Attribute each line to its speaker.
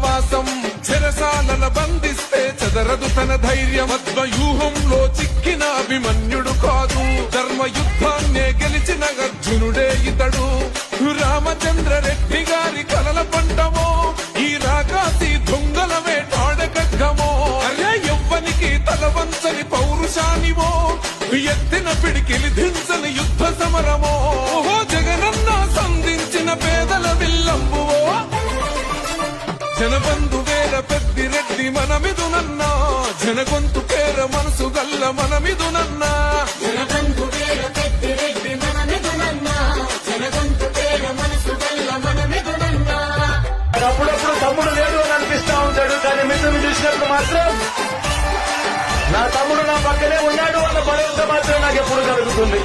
Speaker 1: వనవాసం చెరసాలల బంధిస్తే చెదరదు తన ధైర్యం పద్మవ్యూహంలో చిక్కిన అభిమన్యుడు కాదు ధర్మయుద్ధాన్నే గెలిచిన అర్జునుడే ఇతడు రామచంద్ర రెడ్డి గారి కలల పంటమో ఈ రాకాసి దొంగల వేటాడకగ్గమో అరే ఎవ్వనికి తలవంచని పౌరుషానివో ఎత్తిన పిడికిలి దించని యుద్ధ సమరమో ఓహో జగనన్న సంధించిన పేదల విల్లంబువో జనబంధు వేల పెద్దిరెడ్డి మనమిదునన్నా జనగొంతు పేర మనసు గల్ల మనమిదునన్నా
Speaker 2: జనబంధు వేల పెద్దిరెడ్డి మనమిదునన్నా జనగొంతు పేర మనసు గల్ల మనమిదునన్నా.
Speaker 3: అప్పుడప్పుడు తమ్ముడు లేడు అని అనిపిస్తా ఉంటాడు, కానీ మిత్రుని చూసినప్పుడు మాత్రం నా తమ్ముడు నా పక్కనే ఉన్నాడు అన్న భరోసా మాత్రం నాకు ఎప్పుడు కలుగుతుంది.